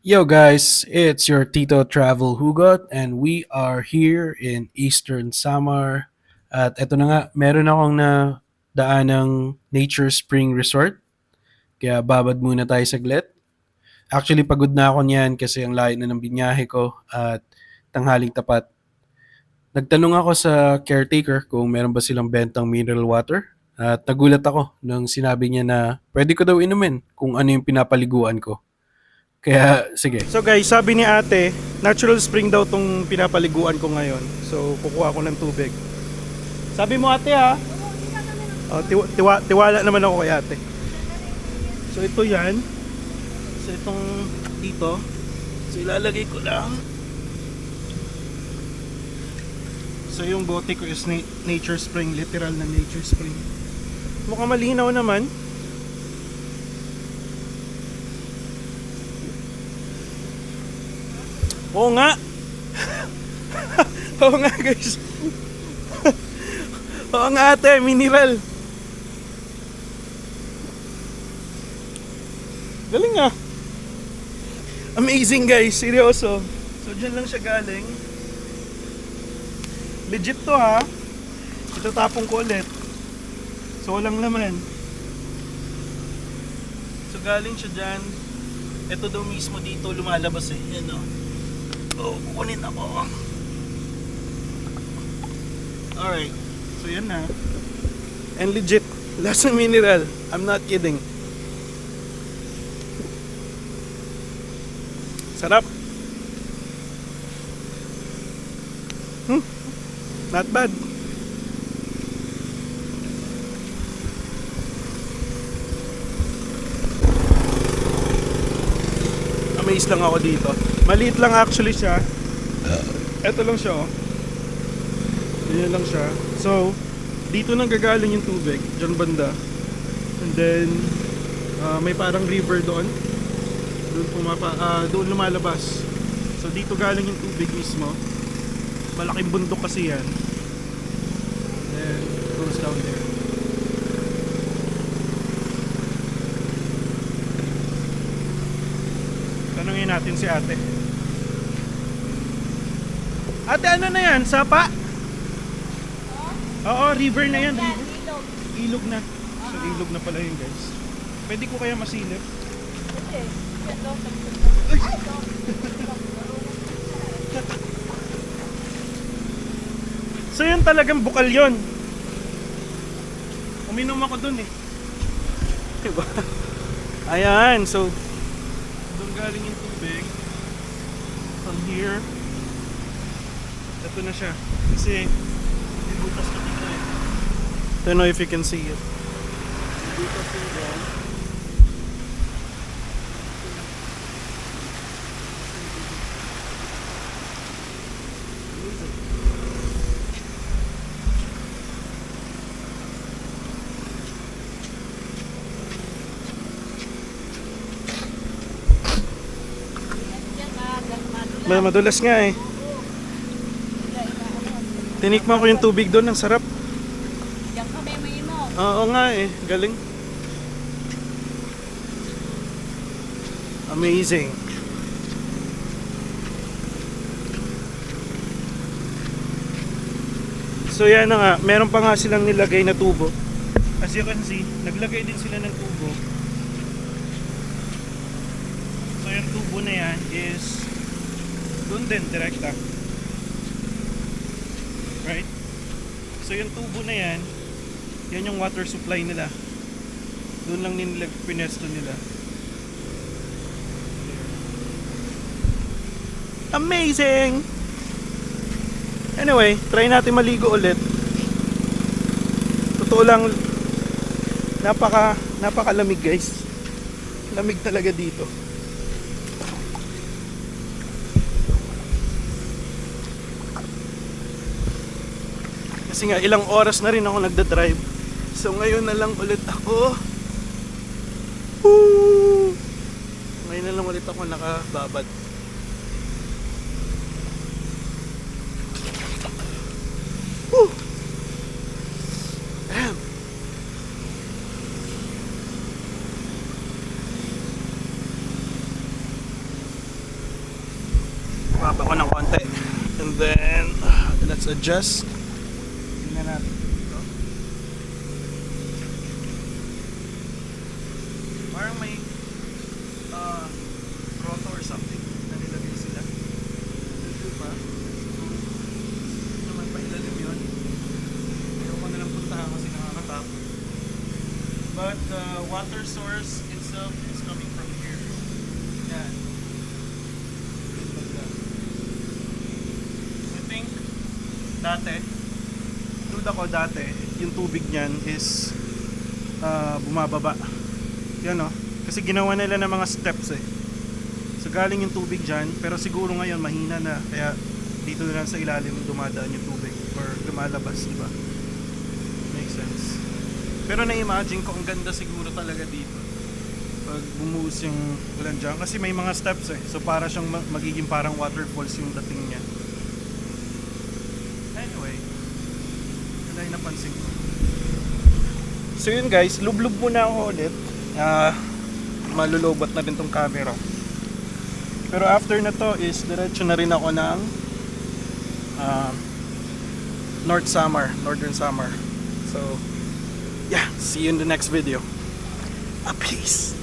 Yo guys, it's your Tito Travel Hugot and we are here in Eastern Samar. At eto na nga, meron akong na daanang Nature Spring Resort. Kaya babad muna tayo saglit. Actually, pagod na ako niyan kasi ang layo na ng binyahe ko at tanghaling tapat. Nagtanong ako sa caretaker kung meron ba silang bentang mineral water. At nagulat ako nung sinabi niya na pwede ko daw inumin kung ano yung pinapaliguan ko. Kaya sige. So guys, sabi ni ate, natural spring daw tong pinapaliguan ko ngayon. So kukuha ako ng tubig. Sabi mo ate ha? Tiwala naman ako kay ate. So ito yan. So itong dito. So ilalagay ko lang. So yung bote ko is nature spring, literal na nature spring. Mukhang malinaw naman. Oo nga. Oo nga guys. Oo nga ate, mineral. Galing ah. Amazing guys, seryoso. So dyan lang siya galing. Legit to ha. Itatapong ko ulit. So walang laman. So galing siya dyan. Ito daw mismo dito lumalabas eh. Yan o. Oh, kukunin ako. Alright. So yan na. And legit. Lasang mineral. I'm not kidding. Sarap. Not bad. Amazed lang ako dito. Maliit lang actually siya. Ito lang siya oh. Yan lang siya. So, dito nang gagaling yung tubig, dyan banda. And then, may parang river doon. Doon lumalabas. So, dito galing yung tubig mismo. Malaking bundok kasi yan. And it goes down there. Tanungin natin si ate. Ate, ano na yan? Sapa? Oo, river na yan. River. Ilog na. So, ilog na pala yun guys. Pwede ko kaya masilip? So yun talagang bukal yun. Uminom ako dun eh. Diba? Ayan, so doon galing yung tubig. From here. Ito na siya. Kasi nibutas na dito eh. Don't know if you can see it. Nibutas na dyan. Madulas nga eh. Tinikman ko yung tubig doon, ang sarap. Diyan ka may mo. Oo nga eh, galing. Amazing. So yan na nga, meron pa nga silang nilagay na tubo. As you can see, naglagay din sila ng tubo. So yung tubo na yan is doon din, direkta. Right? So yung tubo na yan, yan yung water supply nila. Doon lang pinesto nila. Amazing! Anyway, try natin maligo ulit. Totoo lang, napakalamig guys. Lamig talaga dito. Kasi nga ilang oras na rin ako nagda-drive. So ngayon na lang ulit ako. Woo! Ngayon na lang ulit ako nakababad. Woo! Damn. Baba ko ng konti. And then, let's adjust. Tingnan natin dito. Parang may grotto or something na nilagay sila. Diba? Hindi naman pa ilalim yun. Ayoko na lang puntahan kasi nakakatakot. But the water source itself is coming from here. Yan. I think dati, duda ko dati, yung tubig niyan is bumababa. Yan o. Kasi ginawa nila ng mga steps eh. So galing yung tubig dyan, pero siguro ngayon mahina na. Kaya dito na lang sa ilalim dumadaan yung tubig or lumalabas, di ba? Makes sense. Pero na-imagine ko ang ganda siguro talaga dito pag bumuhos yung ulan dyan. Kasi may mga steps eh. So para siyang magiging parang waterfalls yung dating niya. Anyway, wala yung napansin ko. So yun guys, lublub muna ako ulit. Malulobot na rin tong camera. Pero after na to is diretso na rin ako ng Northern Samar. So yeah, see you in the next video. Peace.